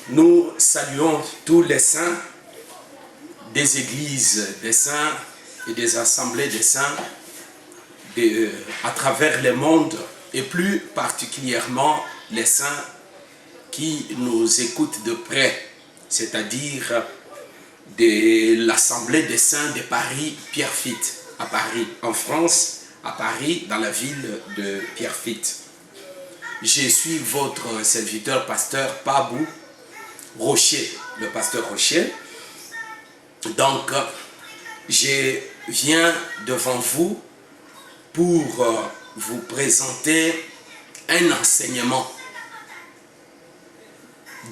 Nous saluons tous les saints des églises des saints et des assemblées des saints à travers le monde et plus particulièrement les saints qui nous écoutent de près, c'est-à-dire de l'assemblée des saints de Paris, Pierrefitte, à Paris, en France, à Paris, dans la ville de Pierrefitte. Je suis votre serviteur, pasteur Pabou Rocher, le pasteur Rocher. Donc, je viens devant vous pour vous présenter un enseignement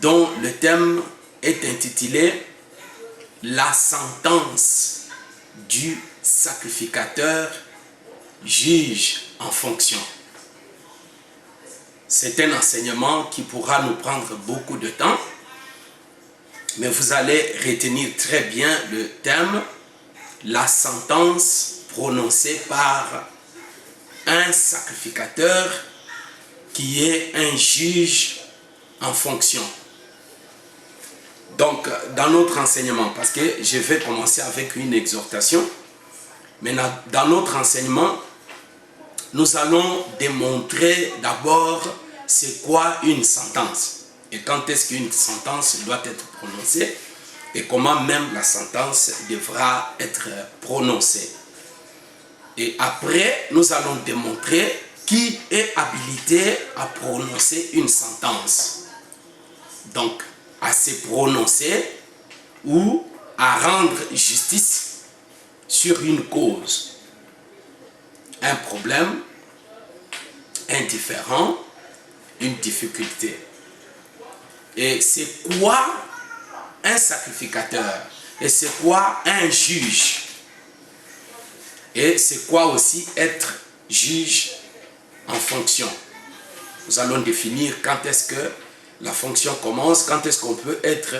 dont le thème est intitulé « La sentence du sacrificateur juge en fonction ». C'est un enseignement qui pourra nous prendre beaucoup de temps, mais vous allez retenir très bien le thème « La sentence prononcée par un sacrificateur qui est un juge en fonction ». Donc, dans notre enseignement, parce que je vais commencer avec une exhortation, mais dans notre enseignement, nous allons démontrer d'abord c'est quoi une sentence et quand est-ce qu'une sentence doit être prononcée et comment même la sentence devra être prononcée. Et après, nous allons démontrer qui est habilité à prononcer une sentence. Donc, à se prononcer ou à rendre justice sur une cause, un problème, un différend, une difficulté. Et c'est quoi un sacrificateur? Et c'est quoi un juge? Et c'est quoi aussi être juge en fonction? Nous allons définir quand est-ce que la fonction commence, quand est-ce qu'on peut être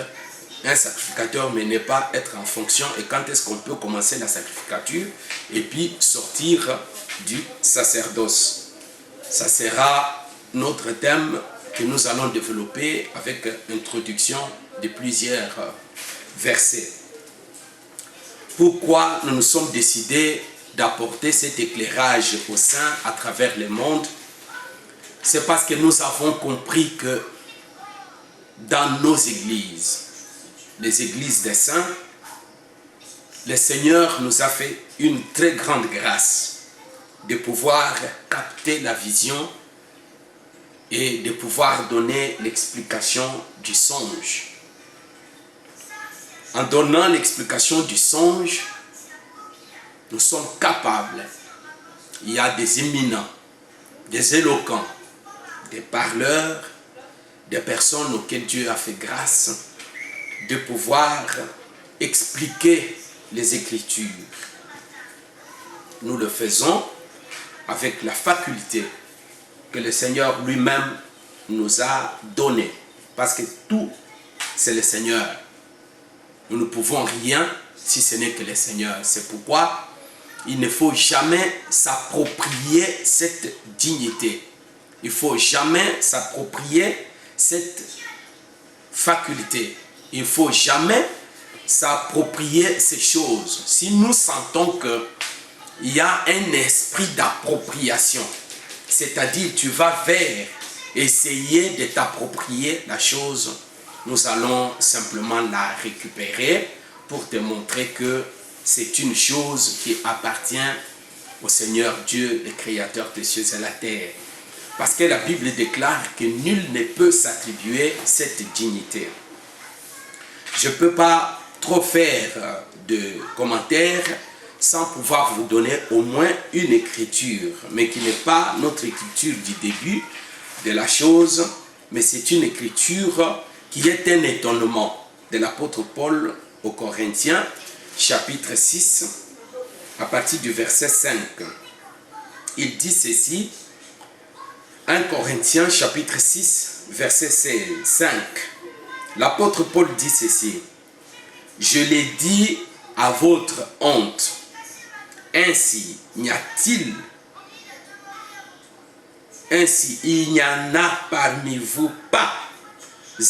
un sacrificateur mais ne pas être en fonction, et quand est-ce qu'on peut commencer la sacrificature et puis sortir du sacerdoce. Ça sera notre thème que nous allons développer avec introduction de plusieurs versets. Pourquoi nous nous sommes décidés d'apporter cet éclairage aux saints à travers le monde? C'est parce que nous avons compris que dans nos églises, les églises des saints, le Seigneur nous a fait une très grande grâce de pouvoir capter la vision et de pouvoir donner l'explication du songe. En donnant l'explication du songe, nous sommes capables, il y a des éminents, des éloquents, des parleurs, des personnes auxquelles Dieu a fait grâce de pouvoir expliquer les Écritures. Nous le faisons avec la faculté que le Seigneur lui-même nous a donnée. Parce que tout, c'est le Seigneur. Nous ne pouvons rien si ce n'est que le Seigneur. C'est pourquoi il ne faut jamais s'approprier cette dignité. Il ne faut jamais s'approprier cette faculté. Il ne faut jamais s'approprier ces choses. Si nous sentons qu'il y a un esprit d'appropriation, c'est-à-dire tu vas vers essayer de t'approprier la chose, nous allons simplement la récupérer pour te montrer que c'est une chose qui appartient au Seigneur Dieu, le Créateur des cieux et de la terre. Parce que la Bible déclare que nul ne peut s'attribuer cette dignité. Je ne peux pas trop faire de commentaires sans pouvoir vous donner au moins une écriture, mais qui n'est pas notre écriture du début de la chose, mais c'est une écriture qui est un étonnement de l'apôtre Paul aux Corinthiens, chapitre 6, à partir du verset 5. Il dit ceci, 1 Corinthiens, chapitre 6, verset 5. L'apôtre Paul dit ceci, « Je l'ai dit à votre honte, ainsi il n'y en a parmi vous pas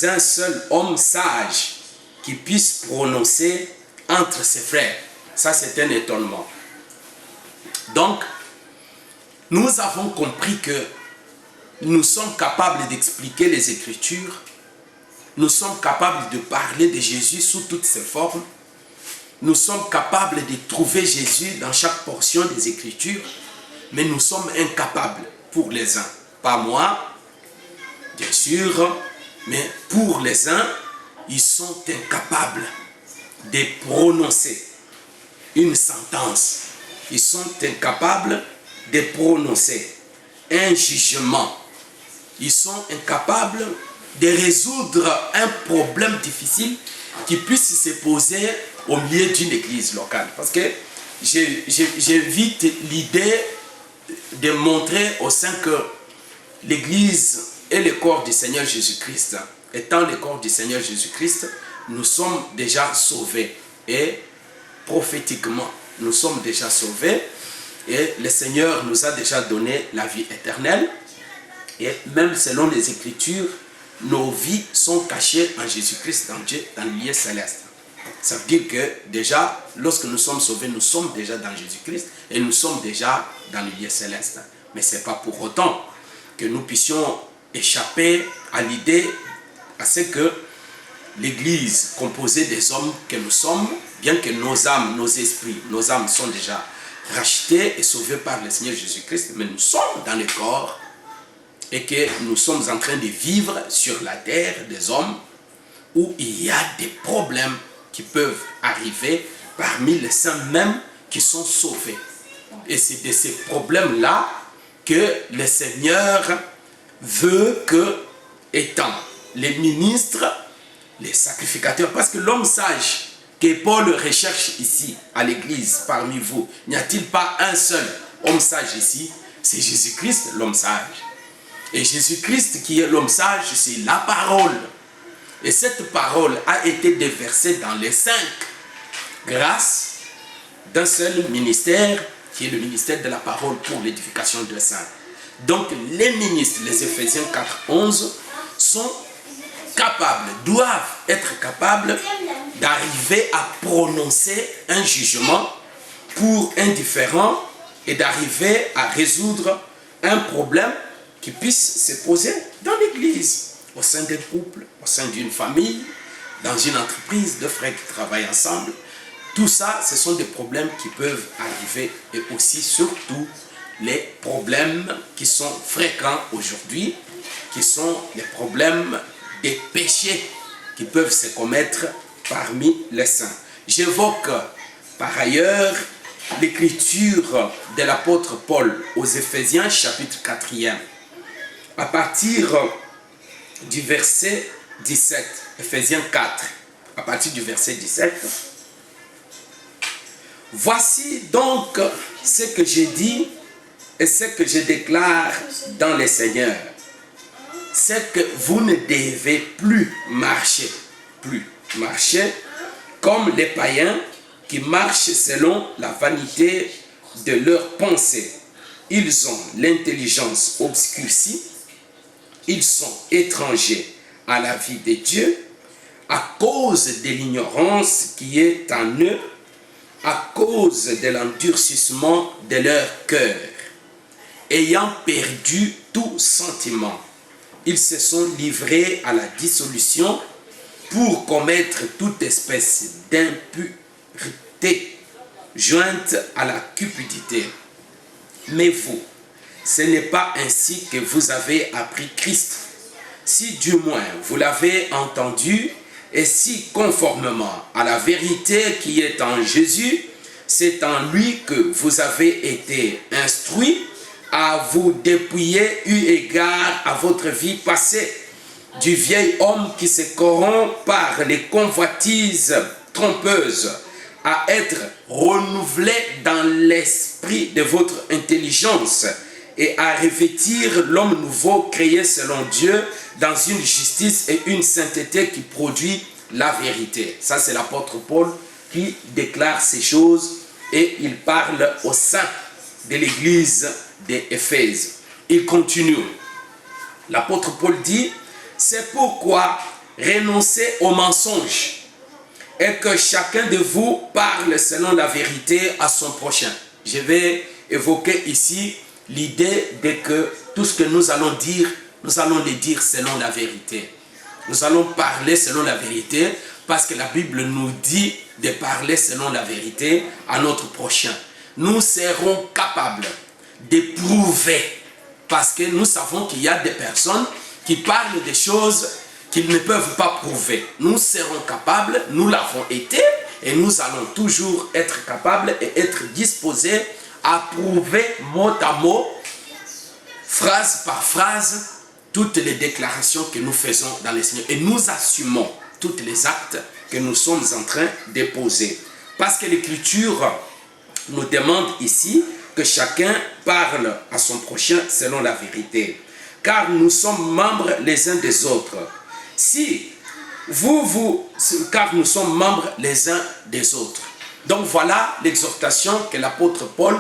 un seul homme sage qui puisse prononcer entre ses frères. Ça, c'est un étonnement. Donc, nous avons compris que nous sommes capables d'expliquer les Écritures. Nous sommes capables de parler de Jésus sous toutes ses formes. Nous sommes capables de trouver Jésus dans chaque portion des Écritures. Mais nous sommes incapables pour les uns. Pas moi, bien sûr, mais pour les uns, ils sont incapables de prononcer une sentence. Ils sont incapables de prononcer un jugement. Ils sont incapables de résoudre un problème difficile qui puisse se poser au milieu d'une église locale. Parce que j'évite l'idée de montrer au sein que l'église est le corps du Seigneur Jésus-Christ. Étant le corps du Seigneur Jésus-Christ, nous sommes déjà sauvés. Et prophétiquement, nous sommes déjà sauvés. Et le Seigneur nous a déjà donné la vie éternelle. Et même selon les Écritures, nos vies sont cachées en Jésus-Christ, dans Dieu, dans le lieu céleste. Ça veut dire que déjà, lorsque nous sommes sauvés, nous sommes déjà dans Jésus-Christ et nous sommes déjà dans le lieu céleste. Mais ce n'est pas pour autant que nous puissions échapper à l'idée, à ce que l'Église composée des hommes que nous sommes, bien que nos âmes, nos esprits, nos âmes sont déjà rachetés et sauvés par le Seigneur Jésus-Christ, mais nous sommes dans le corps et que nous sommes en train de vivre sur la terre des hommes où il y a des problèmes qui peuvent arriver parmi les saints même qui sont sauvés. Et c'est de ces problèmes-là que le Seigneur veut que, étant les ministres, les sacrificateurs, parce que l'homme sage que Paul recherche ici à l'église parmi vous, n'y a-t-il pas un seul homme sage ici? C'est Jésus-Christ, l'homme sage. Et Jésus-Christ qui est l'homme sage, c'est la parole. Et cette parole a été déversée dans les 5 grâce d'un seul ministère, qui est le ministère de la parole pour l'édification des saints. Donc les ministres, les Éphésiens 4:11, sont capables, doivent être capables d'arriver à prononcer un jugement pour un différend et d'arriver à résoudre un problème qui puisse se poser dans l'église, au sein d'un couple, au sein d'une famille, dans une entreprise, deux frères qui travaillent ensemble. Tout ça, ce sont des problèmes qui peuvent arriver et aussi, surtout, les problèmes qui sont fréquents aujourd'hui, qui sont les problèmes des péchés qui peuvent se commettre parmi les saints. J'évoque par ailleurs l'écriture de l'apôtre Paul aux Éphésiens, chapitre 4e, à partir du verset 17, Éphésiens 4, à partir du verset 17. Voici donc ce que j'ai dit et ce que je déclare dans le Seigneur. C'est que vous ne devez plus marcher comme les païens qui marchent selon la vanité de leurs pensées. Ils ont l'intelligence obscurcie, ils sont étrangers à la vie de Dieu à cause de l'ignorance qui est en eux, à cause de l'endurcissement de leur cœur. Ayant perdu tout sentiment, ils se sont livrés à la dissolution pour commettre toute espèce d'impureté jointe à la cupidité. Mais vous, ce n'est pas ainsi que vous avez appris Christ. Si du moins vous l'avez entendu, et si conformément à la vérité qui est en Jésus, c'est en lui que vous avez été instruits à vous dépouiller eu égard à votre vie passée, du vieil homme qui se corrompt par les convoitises trompeuses, à être renouvelé dans l'esprit de votre intelligence et à revêtir l'homme nouveau créé selon Dieu dans une justice et une sainteté qui produit la vérité. Ça, c'est l'apôtre Paul qui déclare ces choses et il parle au sein de l'église d'Éphèse. Il continue. L'apôtre Paul dit: c'est pourquoi renoncez au mensonge et que chacun de vous parle selon la vérité à son prochain. Je vais évoquer ici l'idée de que tout ce que nous allons dire, nous allons le dire selon la vérité. Nous allons parler selon la vérité parce que la Bible nous dit de parler selon la vérité à notre prochain. Nous serons capables d'éprouver parce que nous savons qu'il y a des personnes qui parlent des choses qu'ils ne peuvent pas prouver. Nous serons capables, nous l'avons été et nous allons toujours être capables et être disposés à prouver mot à mot, phrase par phrase, toutes les déclarations que nous faisons dans le Seigneur. Et nous assumons tous les actes que nous sommes en train de poser. Parce que l'Écriture nous demande ici que chacun parle à son prochain selon la vérité. Car nous sommes membres les uns des autres. Car nous sommes membres les uns des autres. Donc voilà l'exhortation que l'apôtre Paul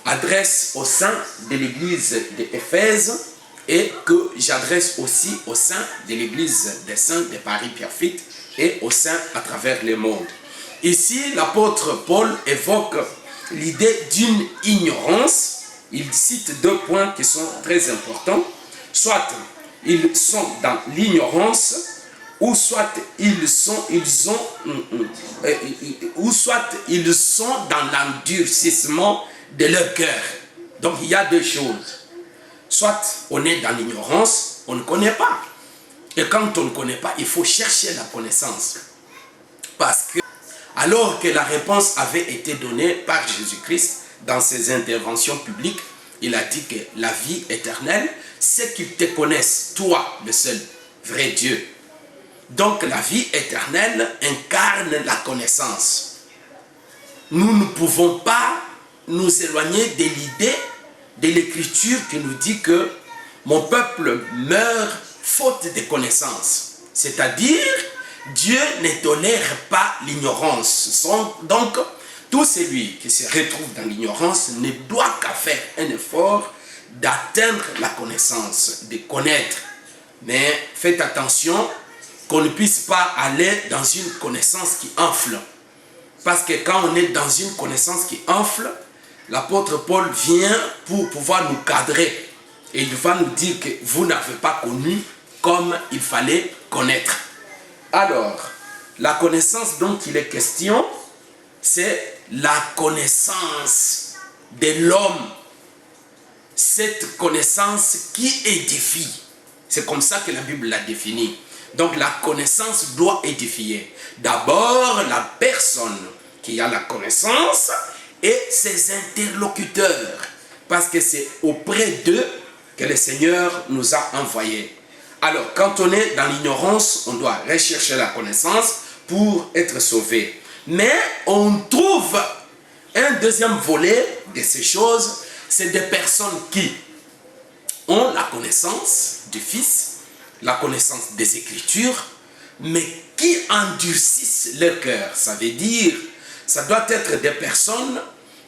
adresse au sein de l'église d'Éphèse et que j'adresse aussi au sein de l'église des saints de Paris-Pierrefitte et au sein à travers le monde. Ici, l'apôtre Paul évoque l'idée d'une ignorance. Il cite deux points qui sont très importants. Soit ils sont dans l'ignorance, ou soit ils sont dans l'endurcissement de leur cœur. Donc il y a deux choses. Soit on est dans l'ignorance, on ne connaît pas. Et quand on ne connaît pas, il faut chercher la connaissance. Parce que, alors que la réponse avait été donnée par Jésus-Christ dans ses interventions publiques, il a dit que la vie éternelle, c'est qu'ils te connaissent, toi, le seul vrai Dieu. Donc la vie éternelle incarne la connaissance. Nous ne pouvons pas nous éloigner de l'idée de l'Écriture qui nous dit que mon peuple meurt faute de connaissance. C'est-à-dire, Dieu ne tolère pas l'ignorance. Donc, tout celui qui se retrouve dans l'ignorance ne doit qu'à faire un effort d'atteindre la connaissance, de connaître. Mais faites attention qu'on ne puisse pas aller dans une connaissance qui enfle. Parce que quand on est dans une connaissance qui enfle, l'apôtre Paul vient pour pouvoir nous cadrer. Et il va nous dire que vous n'avez pas connu comme il fallait connaître. Alors, la connaissance dont il est question, c'est la connaissance de l'homme. Cette connaissance qui édifie. C'est comme ça que la Bible l'a définit. Donc la connaissance doit édifier. D'abord, la personne qui a la connaissance et ses interlocuteurs. Parce que c'est auprès d'eux que le Seigneur nous a envoyés. Alors, quand on est dans l'ignorance, on doit rechercher la connaissance pour être sauvé. Mais on trouve un deuxième volet de ces choses, c'est des personnes qui ont la connaissance du Fils, la connaissance des Écritures, mais qui endurcissent leur cœur. Ça veut dire, ça doit être des personnes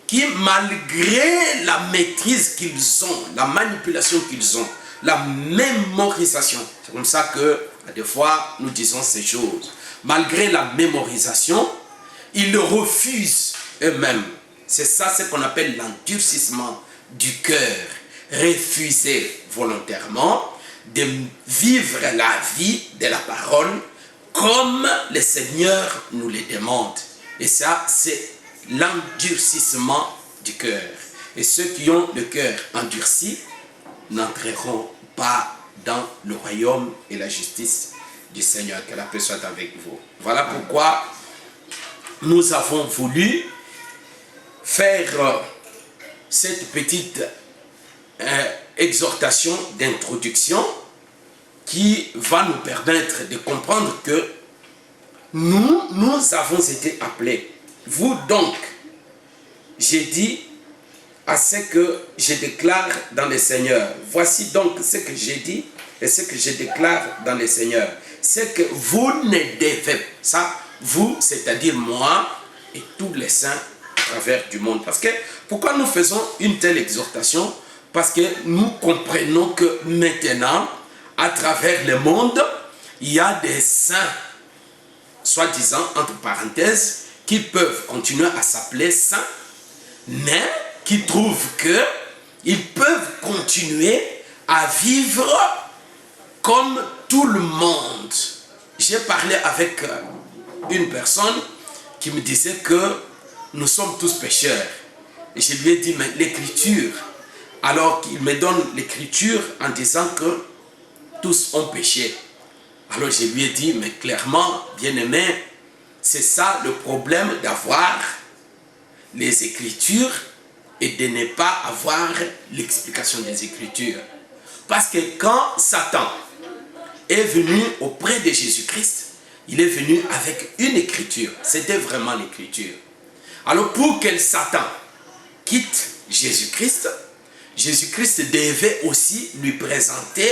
qui, malgré la maîtrise qu'ils ont, la manipulation qu'ils ont, la mémorisation, c'est comme ça que, des fois, nous disons ces choses. Malgré la mémorisation, ils refusent eux-mêmes. C'est ça ce qu'on appelle l'endurcissement du cœur. Refuser volontairement de vivre la vie de la parole comme le Seigneur nous le demande. Et ça, c'est l'endurcissement du cœur. Et ceux qui ont le cœur endurci n'entreront pas dans le royaume et la justice du Seigneur. Que la paix soit avec vous. Voilà pourquoi nous avons voulu faire cette petite exhortation d'introduction qui va nous permettre de comprendre que nous avons été appelés. Vous donc, j'ai dit à ce que je déclare dans le Seigneur. Voici donc ce que j'ai dit et ce que je déclare dans le Seigneur. C'est que vous ne devez, ça, vous, c'est-à-dire moi et tous les saints à travers du monde. Parce que, pourquoi nous faisons une telle exhortation? Parce que nous comprenons que maintenant, à travers le monde, il y a des saints, soi-disant, entre parenthèses, qui peuvent continuer à s'appeler saints, mais qui trouvent qu'ils peuvent continuer à vivre comme tout le monde. J'ai parlé avec une personne qui me disait que nous sommes tous pécheurs. Et je lui ai dit, mais l'écriture, alors qu'il me donne l'écriture en disant que tous ont péché. Alors je lui ai dit, mais clairement, bien-aimé, c'est ça le problème d'avoir les Écritures et de ne pas avoir l'explication des Écritures. Parce que quand Satan est venu auprès de Jésus-Christ, il est venu avec une Écriture. C'était vraiment l'Écriture. Alors pour que Satan quitte Jésus-Christ, Jésus-Christ devait aussi lui présenter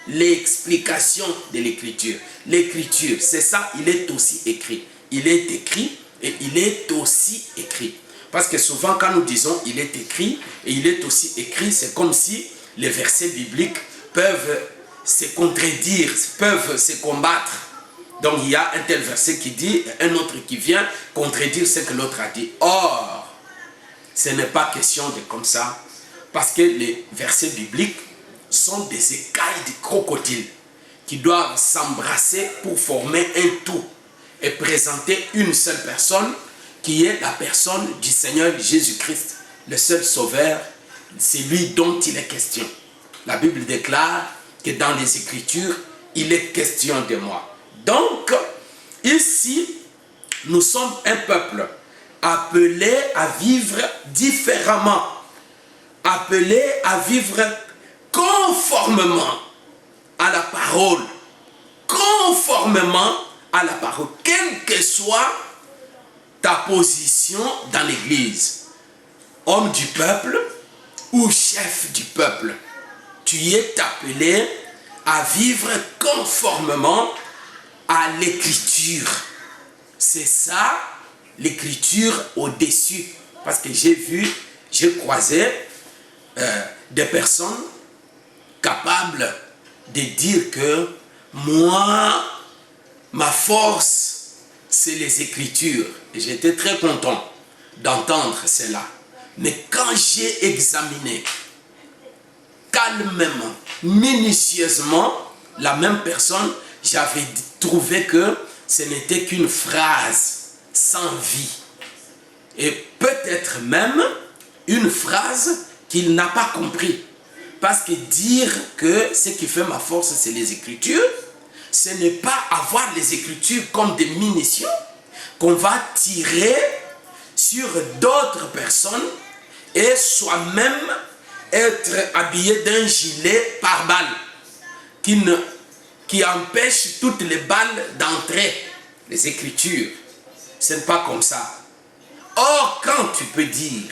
l'explication de l'écriture. L'écriture, c'est ça, il est aussi écrit. Il est écrit et il est aussi écrit. Parce que souvent quand nous disons il est écrit et il est aussi écrit, c'est comme si les versets bibliques peuvent se contredire, peuvent se combattre. Donc il y a un tel verset qui dit, un autre qui vient contredire ce que l'autre a dit. Or, ce n'est pas question de comme ça, parce que les versets bibliques sont des écailles de crocodile qui doivent s'embrasser pour former un tout et présenter une seule personne qui est la personne du Seigneur Jésus-Christ, le seul sauveur, c'est lui dont il est question. La Bible déclare que dans les Écritures, il est question de moi. Donc, ici, nous sommes un peuple appelé à vivre différemment, appelé à vivre conformément à la parole, conformément à la parole, quelle que soit ta position dans l'église, homme du peuple ou chef du peuple, tu es appelé à vivre conformément à l'écriture. C'est ça, l'écriture au-dessus. Parce que j'ai croisé des personnes capables de dire que moi, ma force, c'est les Écritures. Et j'étais très content d'entendre cela. Mais quand j'ai examiné calmement, minutieusement, la même personne, j'avais trouvé que ce n'était qu'une phrase sans vie. Et peut-être même une phrase qu'il n'a pas compris. Parce que dire que ce qui fait ma force, c'est les Écritures, ce n'est pas avoir les Écritures comme des munitions qu'on va tirer sur d'autres personnes et soi-même être habillé d'un gilet pare-balles qui empêche toutes les balles d'entrer. Les Écritures, ce n'est pas comme ça. Or, quand tu peux dire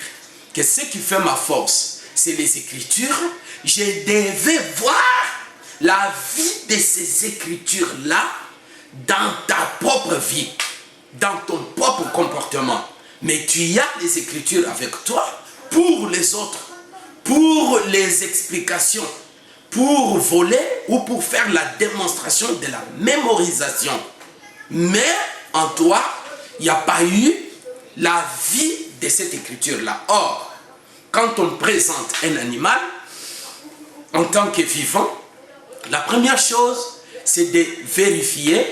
que ce qui fait ma force, c'est les Écritures, je devais voir la vie de ces Écritures-là dans ta propre vie, dans ton propre comportement. Mais tu as les Écritures avec toi pour les autres, pour les explications, pour voler ou pour faire la démonstration de la mémorisation. Mais en toi, il n'y a pas eu la vie de cette écriture-là. Or, quand on présente un animal en tant que vivant, la première chose, c'est de vérifier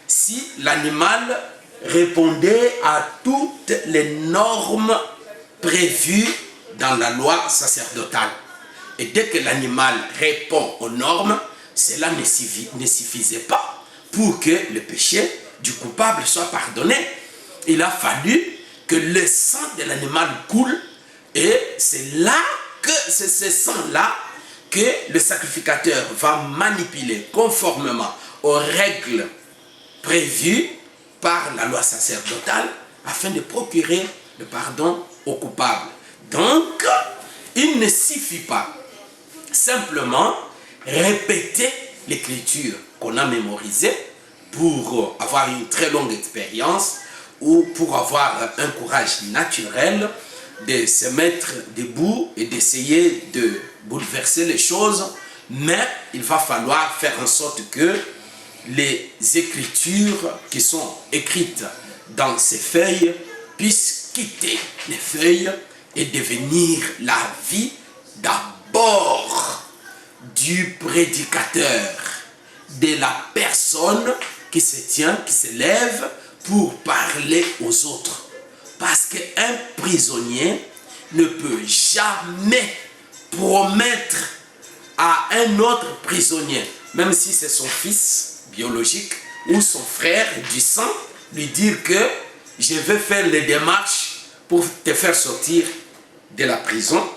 si l'animal répondait à toutes les normes prévues dans la loi sacerdotale. Et dès que l'animal répond aux normes, cela ne suffisait pas pour que le péché du coupable soit pardonné. Il a fallu que le sang de l'animal coule et c'est là que c'est ce sang-là que le sacrificateur va manipuler conformément aux règles prévues par la loi sacerdotale afin de procurer le pardon au coupable. Donc, il ne suffit pas simplement répéter l'écriture qu'on a mémorisée pour avoir une très longue expérience ou pour avoir un courage naturel de se mettre debout et d'essayer de bouleverser les choses, mais il va falloir faire en sorte que les écritures qui sont écrites dans ces feuilles puissent quitter les feuilles et devenir la vie d'abord du prédicateur, de la personne qui se tient, qui se lève pour parler aux autres. Parce qu'un prisonnier ne peut jamais promettre à un autre prisonnier, même si c'est son fils biologique ou son frère du sang, lui dire que je vais faire les démarches pour te faire sortir de la prison.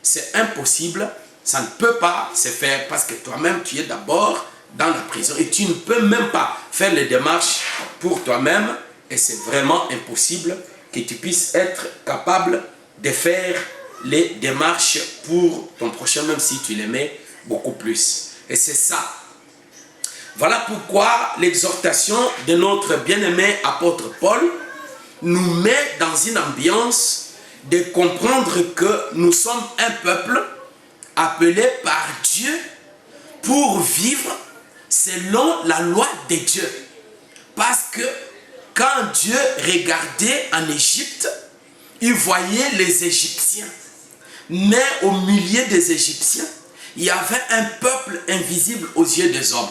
C'est impossible, ça ne peut pas se faire parce que toi-même tu es d'abord dans la prison et tu ne peux même pas faire les démarches pour toi-même et c'est vraiment impossible que tu puisses être capable de faire les démarches pour ton prochain, même si tu l'aimais beaucoup plus. Et c'est ça. Voilà pourquoi l'exhortation de notre bien-aimé apôtre Paul nous met dans une ambiance de comprendre que nous sommes un peuple appelé par Dieu pour vivre selon la loi de Dieu. Parce que quand Dieu regardait en Égypte, il voyait les Égyptiens. Mais au milieu des Égyptiens, il y avait un peuple invisible aux yeux des hommes,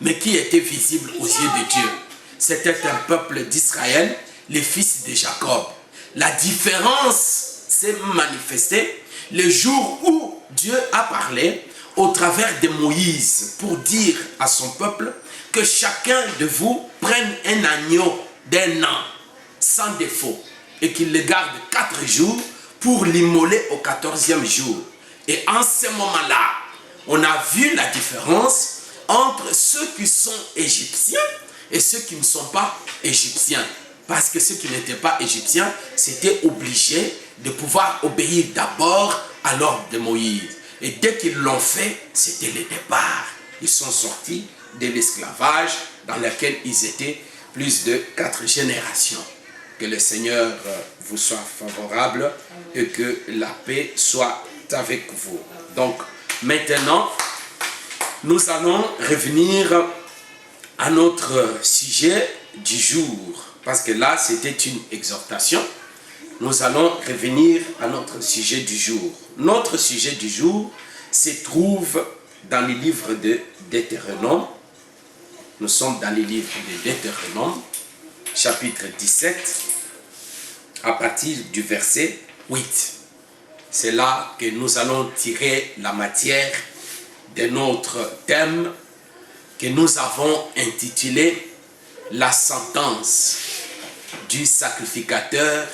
mais qui était visible aux yeux de Dieu. C'était un peuple d'Israël, les fils de Jacob. La différence s'est manifestée le jour où Dieu a parlé au travers de Moïse pour dire à son peuple que chacun de vous prenne un agneau d'un an sans défaut et qu'il le garde 4 jours pour l'immoler au 14e jour. Et en ce moment-là, on a vu la différence entre ceux qui sont égyptiens et ceux qui ne sont pas égyptiens. Parce que ceux qui n'étaient pas égyptiens, c'était obligé de pouvoir obéir d'abord à l'ordre de Moïse. Et dès qu'ils l'ont fait, c'était le départ. Ils sont sortis de l'esclavage dans lequel ils étaient plus de 4 générations. Que le Seigneur vous soit favorable et que la paix soit avec vous. Donc, maintenant, nous allons revenir à notre sujet du jour. Parce que là, c'était une exhortation. Nous allons revenir à notre sujet du jour. Notre sujet du jour se trouve dans le livre de Deutéronome. Nous sommes dans le livre de Deutéronome, chapitre 17, à partir du verset 8. C'est là que nous allons tirer la matière de notre thème que nous avons intitulé « La sentence du sacrificateur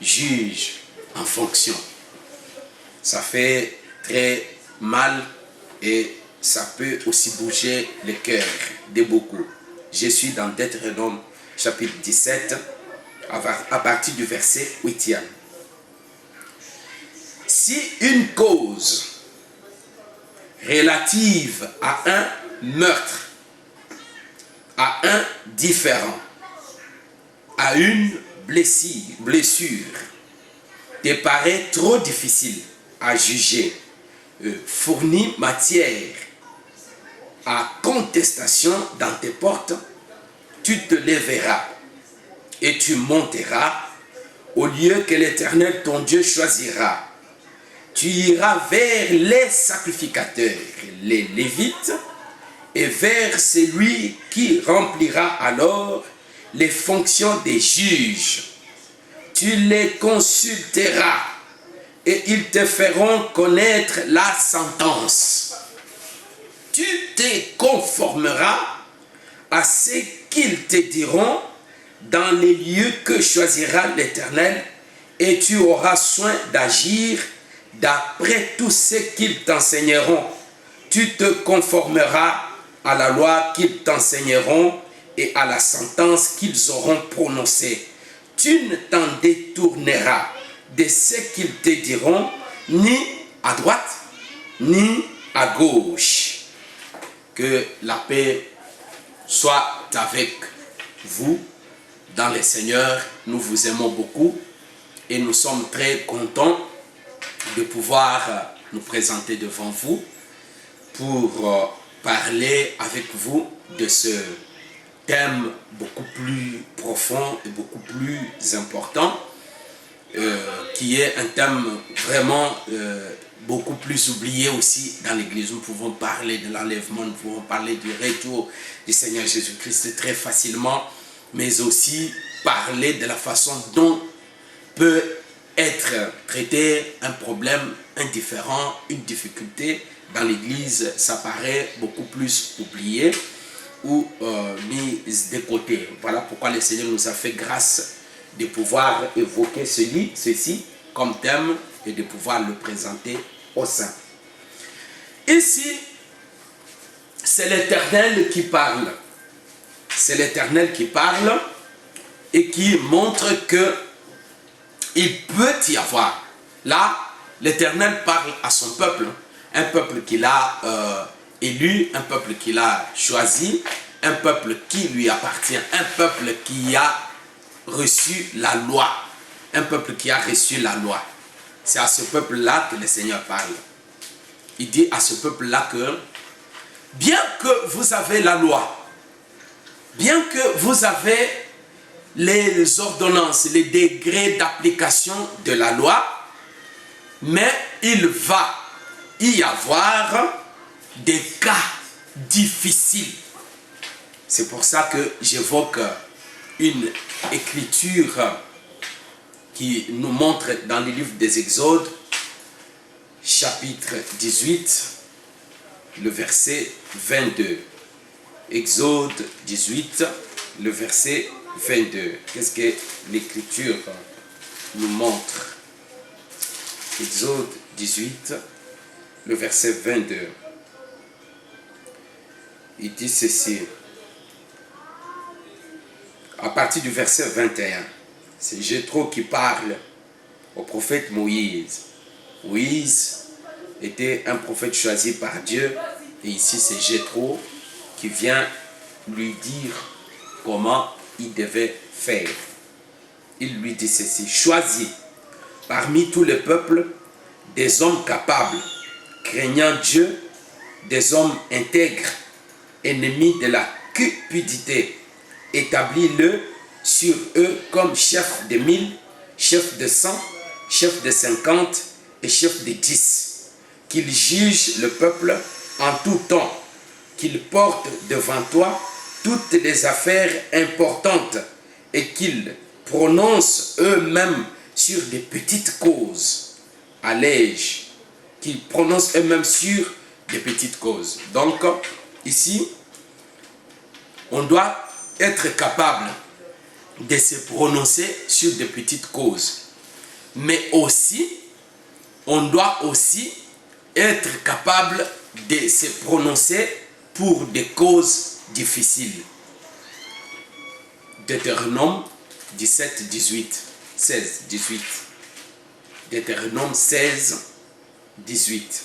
juge en fonction ». Ça fait très mal et ça peut aussi bouger le cœur de beaucoup. Je suis dans Deutéronome chapitre 17 à partir du verset 8e. Si une cause relative à un meurtre, à un différend, à une blessure, te paraît trop difficile à juger, fournit matière à contestation dans tes portes, tu te lèveras et tu monteras au lieu que l'Éternel ton Dieu choisira. Tu iras vers les sacrificateurs, les Lévites, et vers celui qui remplira alors les fonctions des juges. Tu les consulteras et ils te feront connaître la sentence. Tu te conformeras à ce qu'ils te diront dans les lieux que choisira l'Éternel et tu auras soin d'agir d'après tout ce qu'ils t'enseigneront. Tu te conformeras à la loi qu'ils t'enseigneront et à la sentence qu'ils auront prononcée. Tu ne t'en détourneras de ce qu'ils te diront, ni à droite, ni à gauche. Que la paix soit avec vous dans le Seigneur. Nous vous aimons beaucoup et nous sommes très contents de pouvoir nous présenter devant vous pour parler avec vous de ce thème beaucoup plus profond et beaucoup plus important, qui est un thème vraiment beaucoup plus oublié aussi dans l'Église. Nous pouvons parler de l'enlèvement, nous pouvons parler du retour du Seigneur Jésus-Christ très facilement, mais aussi parler de la façon dont peut être traité un problème indifférent, une difficulté dans l'Église. Ça paraît beaucoup plus oublié ou mis de côté. Voilà pourquoi le Seigneur nous a fait grâce de pouvoir évoquer ceci comme thème et de pouvoir le présenter au sein. Ici, c'est l'Éternel qui parle. C'est l'Éternel qui parle et qui montre que il peut y avoir. Là, l'Éternel parle à son peuple, un peuple qu'il a élu, un peuple qu'il a choisi, un peuple qui lui appartient, un peuple qui a reçu la loi, un peuple qui a reçu la loi. C'est à ce peuple-là que le Seigneur parle. Il dit à ce peuple-là que, bien que vous avez la loi, bien que vous avez les ordonnances, les degrés d'application de la loi, mais il va y avoir des cas difficiles. C'est pour ça que j'évoque une écriture qui nous montre dans le livre des Exodes, chapitre 18, le verset 22. Exode 18, le verset 22. Qu'est-ce que l'écriture nous montre? Exode 18, le verset 22. Il dit ceci. À partir du verset 21, c'est Jéthro qui parle au prophète Moïse. Moïse était un prophète choisi par Dieu, et ici c'est Jéthro qui vient lui dire comment il devait faire. Il lui dit ceci: choisis parmi tous les peuples des hommes capables, craignant Dieu, des hommes intègres, ennemis de la cupidité. Établis-le sur eux comme chef de 1000, chef de 100, chef de 50 et chef de 10. Qu'ils jugent le peuple en tout temps, qu'ils portent devant toi toutes les affaires importantes et qu'ils prononcent eux-mêmes sur des petites causes. Allège, qu'ils prononcent eux-mêmes sur des petites causes. Donc, ici, on doit être capable de se prononcer sur des petites causes. Mais aussi, on doit aussi être capable de se prononcer pour des causes difficiles. Deutéronome 17, 18, 16, 18. Deutéronome 16, 18.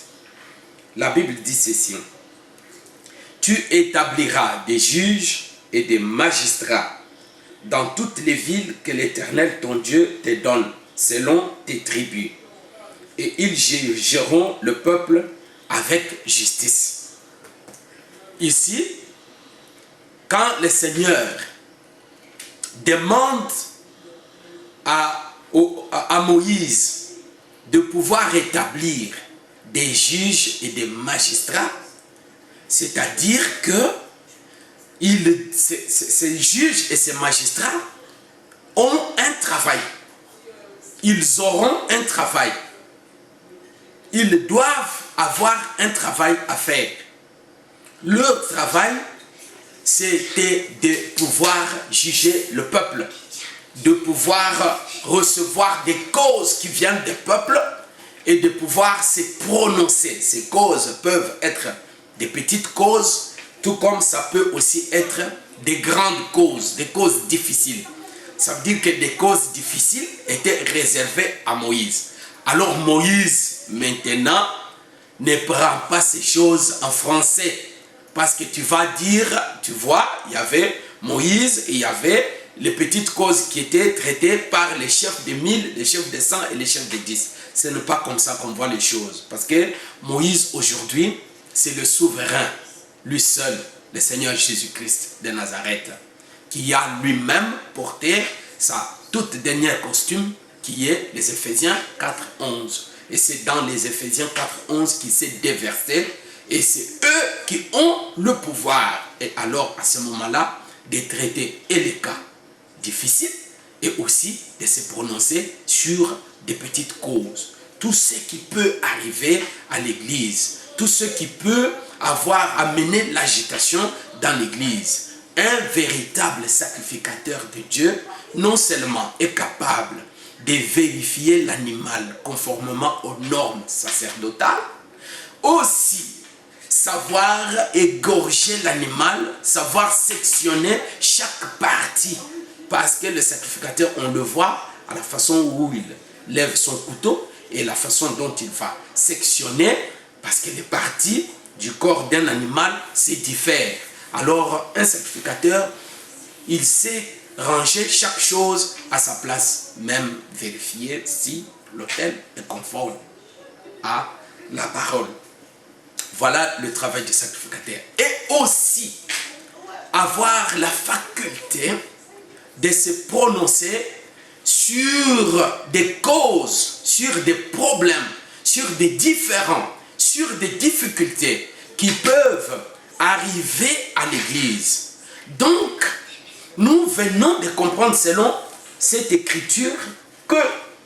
La Bible dit ceci: tu établiras des juges et des magistrats dans toutes les villes que l'Éternel ton Dieu te donne, selon tes tribus. Et ils jugeront le peuple avec justice. Ici, quand le Seigneur demande à Moïse de pouvoir établir des juges et des magistrats, c'est-à-dire que ces juges et ces magistrats ont un travail. Ils auront un travail. Ils doivent avoir un travail à faire. Leur travail, c'était de pouvoir juger le peuple, de pouvoir recevoir des causes qui viennent des peuples et de pouvoir se prononcer. Ces causes peuvent être des petites causes, tout comme ça peut aussi être des grandes causes, des causes difficiles. Ça veut dire que des causes difficiles étaient réservées à Moïse. Alors Moïse, maintenant, ne prend pas ces choses en français. Parce que tu vas dire, tu vois, il y avait Moïse et il y avait les petites causes qui étaient traitées par les chefs de 1000, les chefs de 100 et les chefs de 10. Ce n'est pas comme ça qu'on voit les choses. Parce que Moïse aujourd'hui, c'est le souverain. lui seul, le Seigneur Jésus-Christ de Nazareth, qui a lui-même porté sa toute dernière costume, qui est les Éphésiens 4:11. Et c'est dans les Éphésiens 4:11 qu'il s'est déversé, et c'est eux qui ont le pouvoir, et alors à ce moment-là, de traiter et les cas difficiles, et aussi de se prononcer sur des petites causes. Tout ce qui peut arriver à l'église, tout ce qui peut avoir amené l'agitation dans l'église. Un véritable sacrificateur de Dieu, non seulement est capable de vérifier l'animal conformément aux normes sacerdotales, aussi savoir égorger l'animal, savoir sectionner chaque partie. Parce que le sacrificateur, on le voit à la façon où il lève son couteau et la façon dont il va sectionner, parce que les parties du corps d'un animal se diffèrent. Alors, un sacrificateur, il sait ranger chaque chose à sa place, même vérifier si l'autel est conforme à la parole. Voilà le travail du sacrificateur. Et aussi, avoir la faculté de se prononcer sur des causes, sur des problèmes, sur des différends, sur des difficultés qui peuvent arriver à l'église. Donc, nous venons de comprendre selon cette écriture que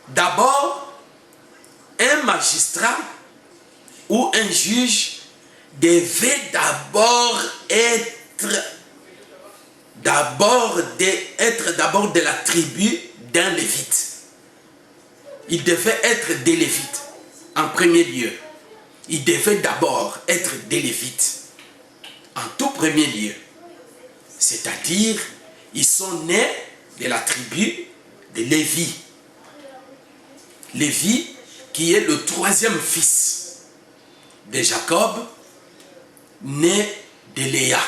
d'abord, un magistrat ou un juge devait d'abord être de la tribu d'un lévite. Il devait être des lévites en premier lieu. Il devait d'abord être des lévites en tout premier lieu. C'est-à-dire, ils sont nés de la tribu de Lévi. Lévi, qui est le troisième fils de Jacob, né de Léa.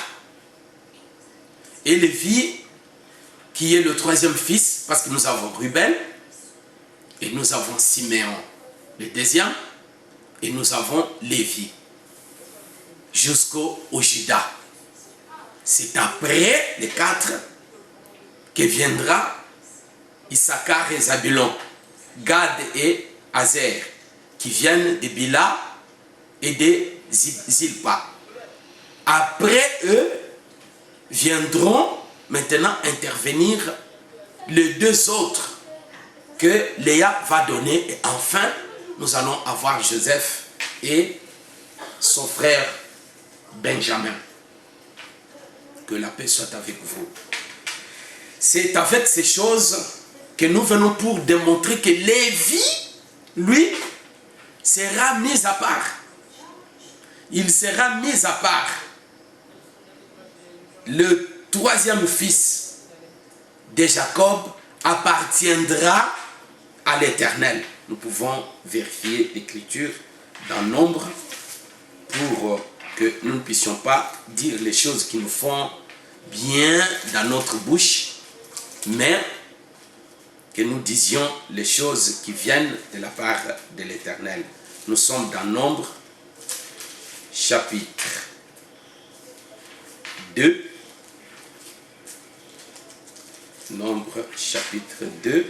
Et Lévi, qui est le troisième fils, parce que nous avons Ruben, et nous avons Siméon, le deuxième, et nous avons Lévi, jusqu'au Juda. C'est après les quatre que viendra Issachar et Zabulon, Gad et Azer, qui viennent de Bila et de Zilpa. Après eux, viendront maintenant intervenir les deux autres que Léa va donner. Et enfin, nous allons avoir Joseph et son frère Benjamin. Que la paix soit avec vous. C'est avec ces choses que nous venons pour démontrer que Lévi, lui, sera mis à part. Il sera mis à part. Le troisième fils de Jacob appartiendra à l'Éternel. Nous pouvons vérifier l'écriture dans Nombre pour que nous ne puissions pas dire les choses qui nous font bien dans notre bouche, mais que nous disions les choses qui viennent de la part de l'Éternel. Nous sommes dans Nombre, chapitre 2. Nombre, chapitre 2,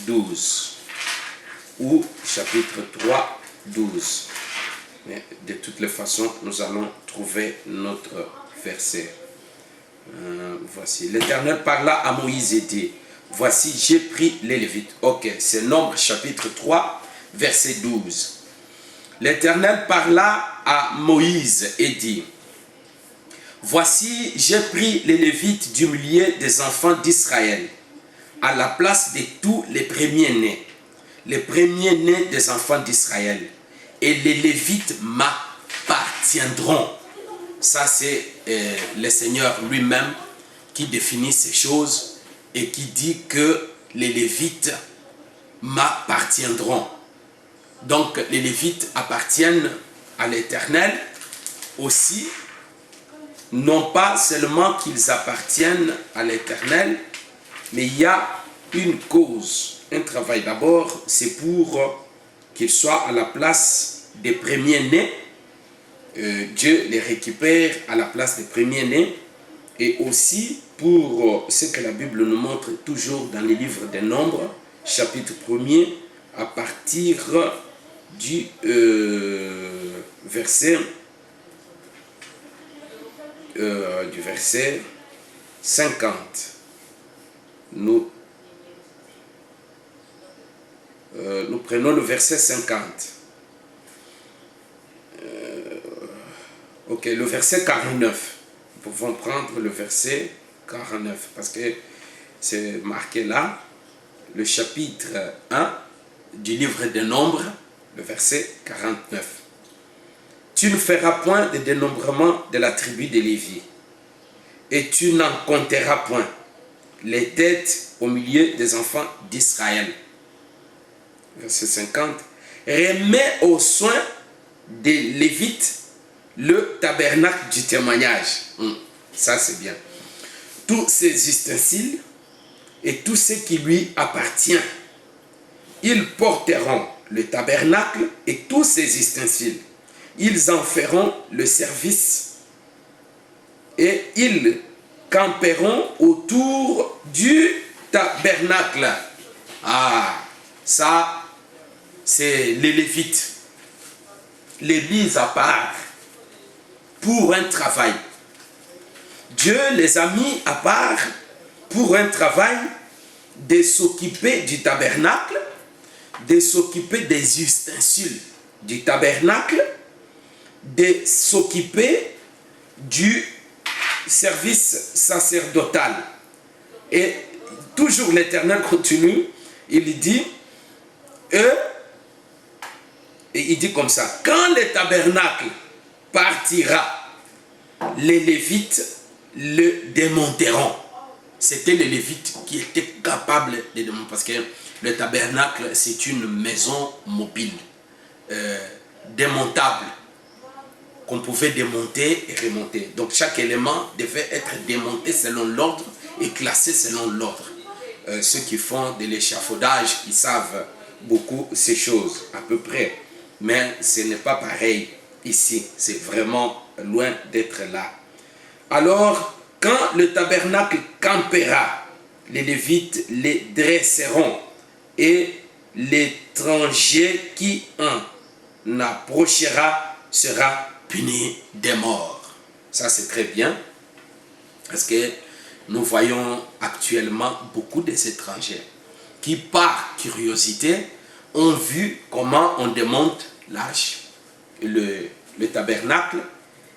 12. Ou chapitre 3, 12. Mais de toutes les façons, nous allons trouver notre verset. Voici. L'Éternel parla à Moïse et dit, voici, j'ai pris les Lévites. Ok, c'est Nombre chapitre 3, verset 12. L'Éternel parla à Moïse et dit, voici, j'ai pris les Lévites du milieu des enfants d'Israël, à la place de tous les premiers-nés des enfants d'Israël. Et les Lévites m'appartiendront. Ça, c'est le Seigneur lui-même qui définit ces choses et qui dit que les Lévites m'appartiendront. Donc, les Lévites appartiennent à l'Éternel aussi, non pas seulement qu'ils appartiennent à l'Éternel, mais il y a une cause, un travail. D'abord, c'est pour qu'ils soient à la place des premiers-nés Dieu les récupère à la place des premiers-nés, et aussi pour ce que la Bible nous montre toujours dans les livres des Nombres, chapitre 1er, à partir du verset 50. Nous prenons le verset 50. Ok, le verset 49. Nous pouvons prendre le verset 49 parce que c'est marqué là, le chapitre 1 du livre des Nombres, le verset 49. Tu ne feras point de dénombrement de la tribu de Lévi, et tu n'en compteras point les têtes au milieu des enfants d'Israël. Verset 50. Remets aux soins des Lévites le tabernacle du témoignage. Ça c'est bien. Tous ses ustensiles et tout ce qui lui appartient. Ils porteront le tabernacle et tous ses ustensiles. Ils en feront le service et ils camperont autour du tabernacle. Ah, ça, c'est les Lévites. Les mis à part pour un travail. Dieu les a mis à part pour un travail de s'occuper du tabernacle, de s'occuper des ustensiles du tabernacle, de s'occuper du service sacerdotal. Et toujours l'Éternel continue, il dit, et il dit comme ça, quand le tabernacle partira, les Lévites le démonteront. C'était les Lévites qui étaient capables de démonter, parce que le tabernacle, c'est une maison mobile, démontable, qu'on pouvait démonter et remonter. Donc chaque élément devait être démonté selon l'ordre et classé selon l'ordre. Ceux qui font de l'échafaudage, ils savent beaucoup ces choses, à peu près. Mais ce n'est pas pareil ici. C'est vraiment loin d'être là. Alors, quand le tabernacle campera, les Lévites les dresseront et l'étranger qui en approchera sera puni de mort. Ça, c'est très bien, parce que nous voyons actuellement beaucoup des étrangers qui, par curiosité, ont vu comment on démonte l'arche, le tabernacle,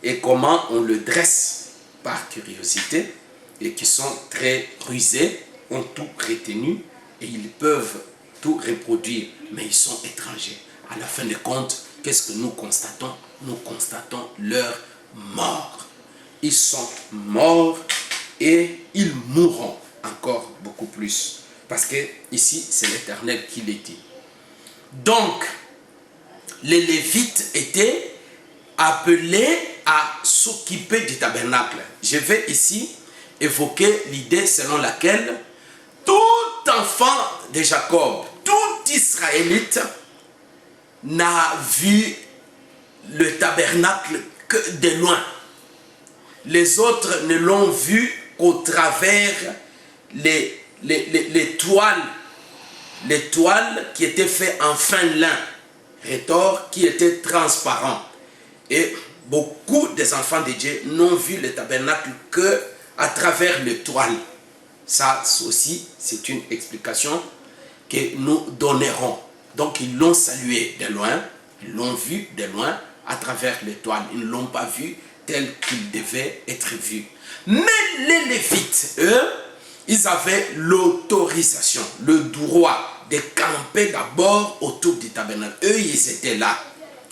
et comment on le dresse par curiosité, et qui sont très rusés, ont tout retenu, et ils peuvent tout reproduire, mais ils sont étrangers. À la fin de compte, qu'est-ce que nous constatons? Nous constatons leur mort. Ils sont morts et ils mourront encore beaucoup plus. Parce que ici, c'est l'Éternel qui les dit. Donc, les Lévites étaient appelés à s'occuper du tabernacle. Je vais ici évoquer l'idée selon laquelle tout enfant de Jacob, tout Israélite n'a vu le tabernacle que de loin. Les autres ne l'ont vu qu'au travers les toiles qui étaient faites en fin lin, retors qui étaient transparents. Et beaucoup des enfants de Dieu n'ont vu le tabernacle que à travers les toiles. Ça aussi, c'est une explication que nous donnerons. Donc ils l'ont salué de loin, ils l'ont vu de loin à travers les toiles. Ils ne l'ont pas vu tel qu'il devait être vu. Mais les Lévites, eux, ils avaient l'autorisation, le droit de camper d'abord autour du tabernacle. Eux, ils étaient là,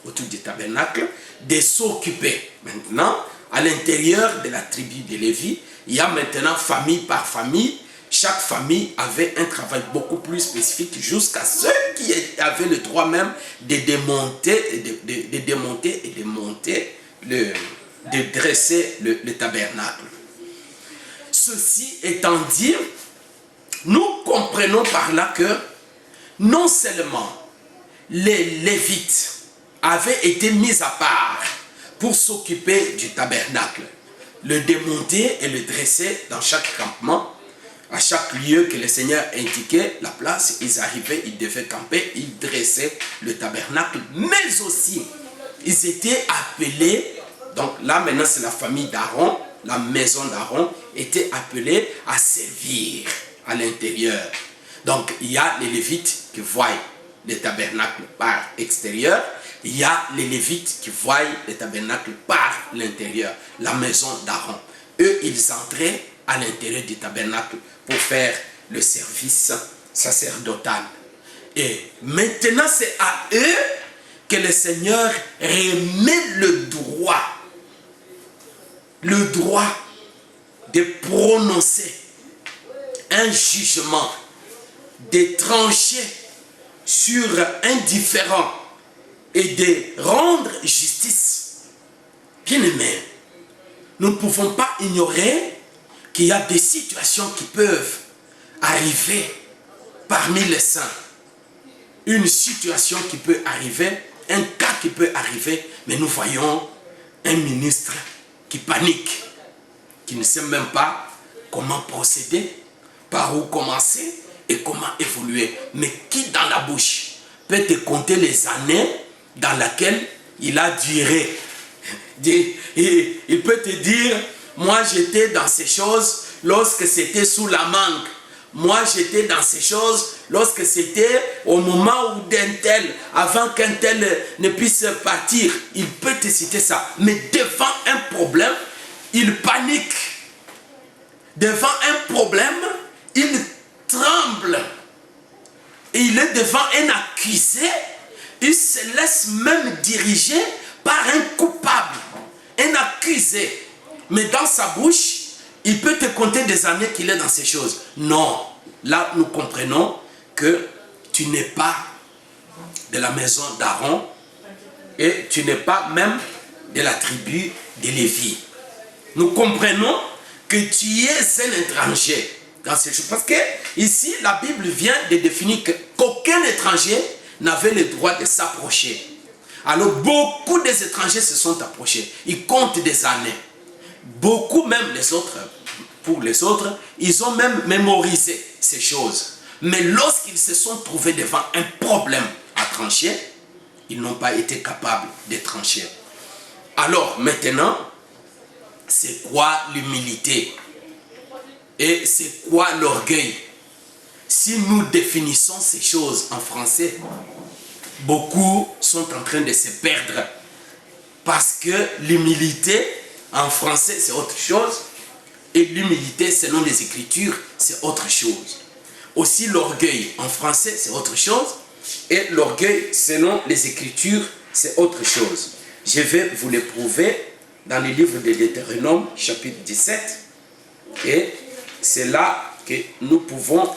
autour du tabernacle, de s'occuper. Maintenant, à l'intérieur de la tribu de Lévi, il y a maintenant famille par famille. Chaque famille avait un travail beaucoup plus spécifique jusqu'à ceux qui avaient le droit même de démonter, de dresser le tabernacle. Ceci étant dit, nous comprenons par là que non seulement les Lévites avaient été mis à part pour s'occuper du tabernacle, le démonter et le dresser dans chaque campement. À chaque lieu que le Seigneur indiquait la place, ils arrivaient, ils devaient camper, ils dressaient le tabernacle, mais aussi, ils étaient appelés, donc là maintenant c'est la famille d'Aaron, la maison d'Aaron était appelée à servir à l'intérieur. Donc il y a les Lévites qui voient le tabernacle par extérieur, il y a les Lévites qui voient le tabernacle par l'intérieur, la maison d'Aaron. Eux, ils entraient à l'intérieur du tabernacle pour faire le service sacerdotal. Et maintenant, c'est à eux que le Seigneur remet le droit de prononcer un jugement, de trancher sur un différend et de rendre justice. Bien-aimés, nous ne pouvons pas ignorer qu'il y a des situations qui peuvent arriver parmi les saints. Une situation qui peut arriver, un cas qui peut arriver, mais nous voyons un ministre qui panique, qui ne sait même pas comment procéder, par où commencer et comment évoluer. Mais qui dans la bouche peut te compter les années dans lesquelles il a duré? Il peut te dire, moi j'étais dans ces choses lorsque c'était sous la mangue. Moi j'étais dans ces choses lorsque c'était au moment où d'un tel, avant qu'un tel ne puisse partir. Il peut te citer ça. Mais devant un problème, il panique. Devant un problème, il tremble. Et il est devant un accusé. Il se laisse même diriger par un coupable, un accusé. Mais dans sa bouche, il peut te compter des années qu'il est dans ces choses. Non, là nous comprenons que tu n'es pas de la maison d'Aaron et tu n'es pas même de la tribu de Lévi. Nous comprenons que tu es un étranger dans ces choses. Parce que ici, la Bible vient de définir qu'aucun étranger n'avait le droit de s'approcher. Alors beaucoup des étrangers se sont approchés. Ils comptent des années. Beaucoup même les autres, pour les autres, ils ont même mémorisé ces choses. Mais lorsqu'ils se sont trouvés devant un problème à trancher, ils n'ont pas été capables de trancher. Alors maintenant, c'est quoi l'humilité? Et c'est quoi l'orgueil? Si nous définissons ces choses en français, beaucoup sont en train de se perdre. Parce que l'humilité, en français, c'est autre chose. Et l'humilité, selon les Écritures, c'est autre chose. Aussi, l'orgueil, en français, c'est autre chose. Et l'orgueil, selon les Écritures, c'est autre chose. Je vais vous le prouver dans le livre de Deutéronome, chapitre 17. Et c'est là que nous pouvons,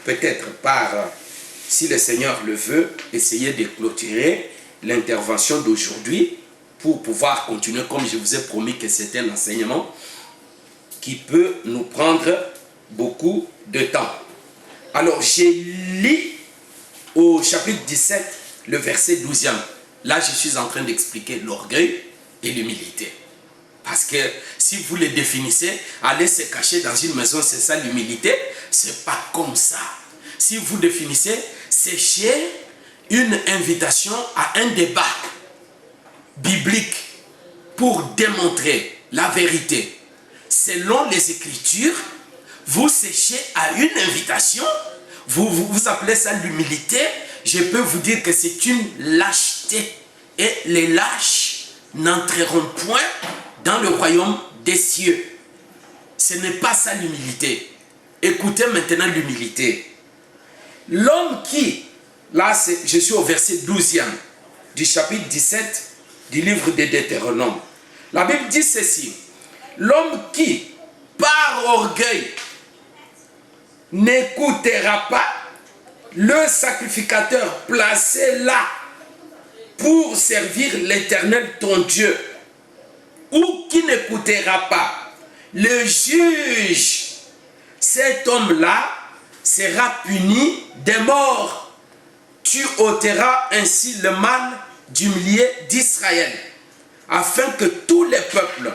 peut-être si le Seigneur le veut, essayer de clôturer l'intervention d'aujourd'hui pour pouvoir continuer, comme je vous ai promis que c'était un enseignement qui peut nous prendre beaucoup de temps. Alors, j'ai lu au chapitre 17, le verset 12e. Là, je suis en train d'expliquer l'orgueil et l'humilité. Parce que si vous les définissez, aller se cacher dans une maison, c'est ça l'humilité? C'est pas comme ça. Si vous définissez, c'est une invitation à un débat biblique pour démontrer la vérité. Selon les Écritures, vous séchez à une invitation, vous appelez ça l'humilité. Je peux vous dire que c'est une lâcheté. Et les lâches n'entreront point dans le royaume des cieux. Ce n'est pas ça l'humilité. Écoutez maintenant l'humilité. L'homme qui, là je suis au verset 12e du chapitre 17 du livre de Deutéronome. La Bible dit ceci. L'homme qui, par orgueil, n'écoutera pas le sacrificateur placé là pour servir l'Éternel ton Dieu, ou qui n'écoutera pas le juge, cet homme-là sera puni de mort. Tu ôteras ainsi le mal du milieu d'Israël. afin que tous les peuples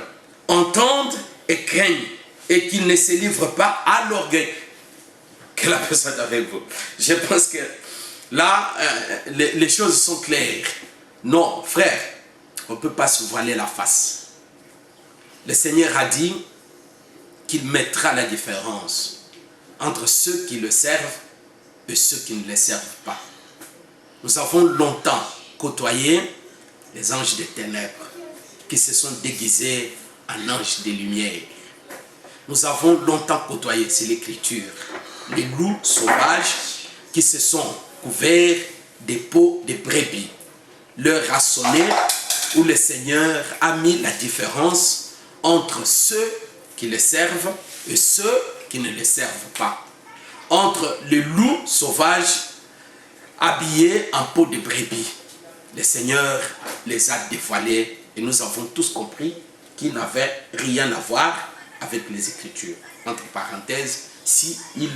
entendent et craignent, et qu'ils ne se livrent pas à l'orgueil. Que la personne avec vous. Je pense que là, les choses sont claires. Non, frère, on ne peut pas se voiler la face. Le Seigneur a dit qu'il mettra la différence entre ceux qui le servent et ceux qui ne le servent pas. Nous avons longtemps côtoyé les anges des ténèbres qui se sont déguisés en anges des lumières. Nous avons longtemps côtoyé, c'est l'écriture, les loups sauvages qui se sont couverts des peaux de brebis. L'heure a sonné où le Seigneur a mis la différence entre ceux qui le servent et ceux qui ne le servent pas. Entre les loups sauvages habillés en peau de brebis. Le Seigneur les a dévoilés et nous avons tous compris qu'ils n'avaient rien à voir avec les Écritures. Entre parenthèses, si ils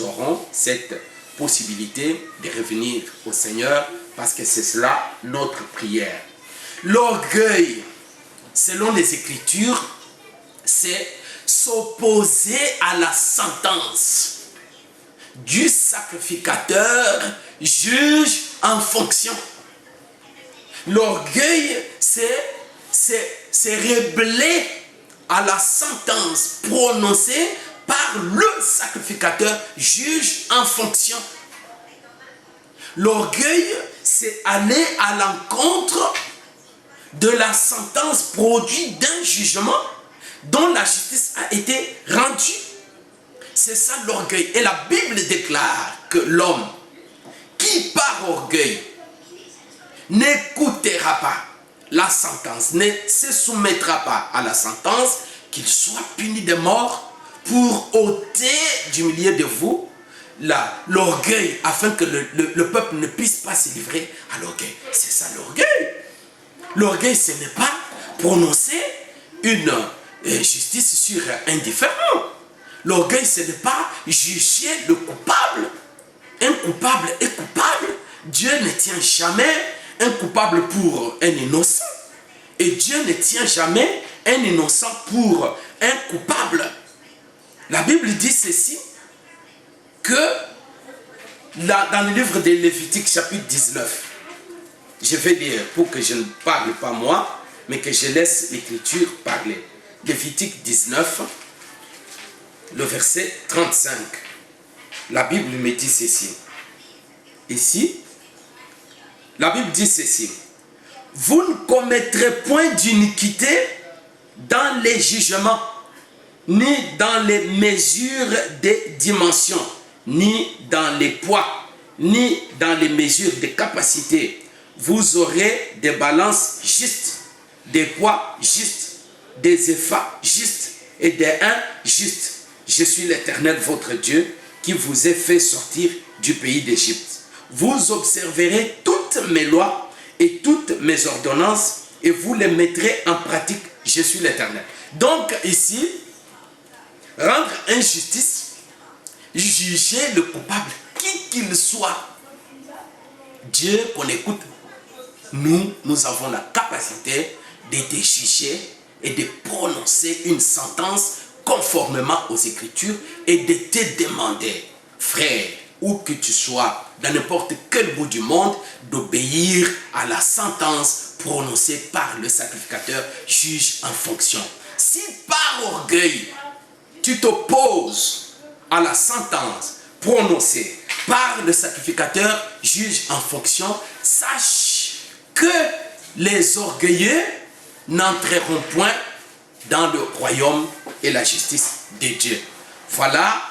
auront cette possibilité de revenir au Seigneur, parce que c'est cela notre prière. L'orgueil, selon les Écritures, c'est s'opposer à la sentence du sacrificateur juge en fonction. L'orgueil, c'est rebeller à la sentence prononcée par le sacrificateur juge en fonction. L'orgueil, c'est aller à l'encontre de la sentence produite d'un jugement dont la justice a été rendue. C'est ça l'orgueil. Et la Bible déclare que l'homme qui par orgueil n'écoutera pas la sentence, ne se soumettra pas à la sentence, qu'il soit puni de mort pour ôter du milieu de vous l'orgueil, afin que le peuple ne puisse pas se livrer à l'orgueil. C'est ça l'orgueil. L'orgueil, ce n'est pas prononcer une justice sur un différent. L'orgueil, ce n'est pas juger le coupable. Un coupable est coupable. Dieu ne tient jamais un coupable pour un innocent. Et Dieu ne tient jamais un innocent pour un coupable. La Bible dit ceci, que dans le livre de Lévitique chapitre 19, je vais lire pour que je ne parle pas moi, mais que je laisse l'écriture parler. Lévitique 19, le verset 35. La Bible me dit ceci. Ici, la Bible dit ceci. Vous ne commettrez point d'iniquité dans les jugements, ni dans les mesures des dimensions, ni dans les poids, ni dans les mesures de capacité. Vous aurez des balances justes, des poids justes, des épphas justes et des uns justes. Je suis l'Éternel votre Dieu qui vous ai fait sortir du pays d'Égypte. Vous observerez toutes mes lois et toutes mes ordonnances et vous les mettrez en pratique. Je suis l'Éternel. Donc ici, rendre injustice, juger le coupable, qui qu'il soit. Dieu qu'on écoute, nous avons la capacité de te juger et de prononcer une sentence conformément aux Écritures et de te demander, frère, où que tu sois, dans n'importe quel bout du monde, d'obéir à la sentence prononcée par le sacrificateur juge en fonction. Si par orgueil, tu t'opposes à la sentence prononcée par le sacrificateur juge en fonction, sache que les orgueilleux n'entreront point dans le royaume et la justice de Dieu. Voilà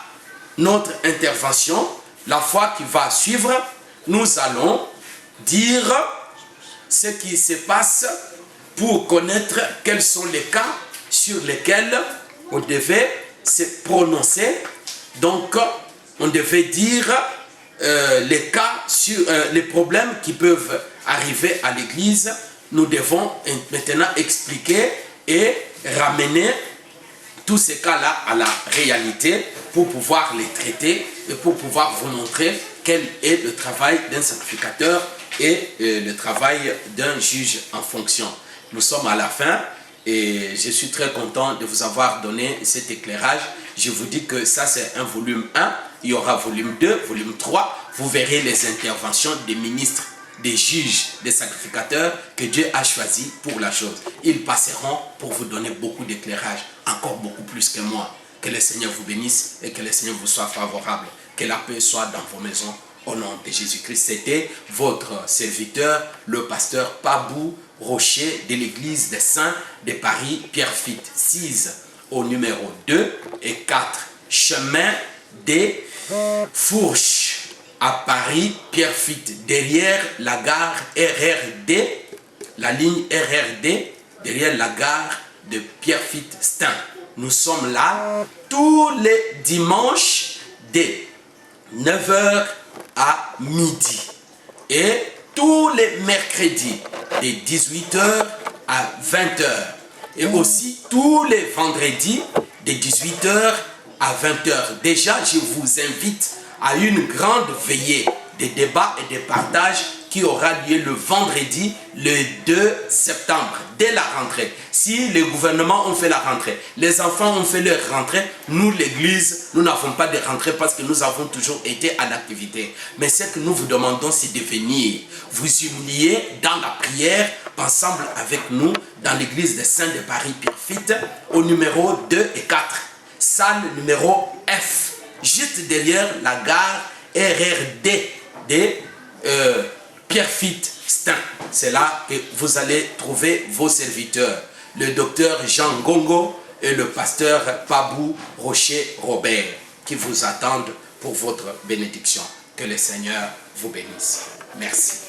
notre intervention. La fois qui va suivre, nous allons dire ce qui se passe pour connaître quels sont les cas sur lesquels on devait se prononcer. Donc, on devait dire les cas sur les problèmes qui peuvent arriver à l'Église. Nous devons maintenant expliquer et ramener tous ces cas-là à la réalité pour pouvoir les traiter et pour pouvoir vous montrer quel est le travail d'un sacrificateur et le travail d'un juge en fonction. nous sommes à la fin et je suis très content de vous avoir donné cet éclairage. Je vous dis que ça c'est un volume 1, il y aura volume 2, volume 3. Vous verrez les interventions des ministres, des juges, des sacrificateurs que Dieu a choisis pour la chose. Ils passeront pour vous donner beaucoup d'éclairage, encore beaucoup plus que moi. Que le Seigneur vous bénisse et que le Seigneur vous soit favorable. Que la paix soit dans vos maisons. Au nom de Jésus-Christ, c'était votre serviteur, le pasteur Pabou Rocher de l'église des Saints de Paris, Pierrefitte, 6 au numéro 2 et 4, chemin des Fourches à Paris, Pierrefitte, derrière la gare RRD, la ligne RRD, derrière la gare de Pierrefitte-Stein. Nous sommes là tous les dimanches dès 9h à midi et tous les mercredis de 18h à 20h et aussi tous les vendredis de 18h à 20h. Déjà, je vous invite à une grande veillée de débats et de partage qui aura lieu le vendredi, le 2 septembre, dès la rentrée. Si les gouvernements ont fait la rentrée, les enfants ont fait leur rentrée, nous, l'église, nous n'avons pas de rentrée parce que nous avons toujours été à l'activité. Mais ce que nous vous demandons, c'est de venir vous humilier dans la prière, ensemble avec nous, dans l'église des Saints de Paris, Pierrefitte, au numéro 2 et 4, salle numéro F, juste derrière la gare RRD de Pierrefitte-Stein. C'est là que vous allez trouver vos serviteurs, le docteur Jean Gongo et le pasteur Pabou Rocher Robert, qui vous attendent pour votre bénédiction. Que le Seigneur vous bénisse. Merci.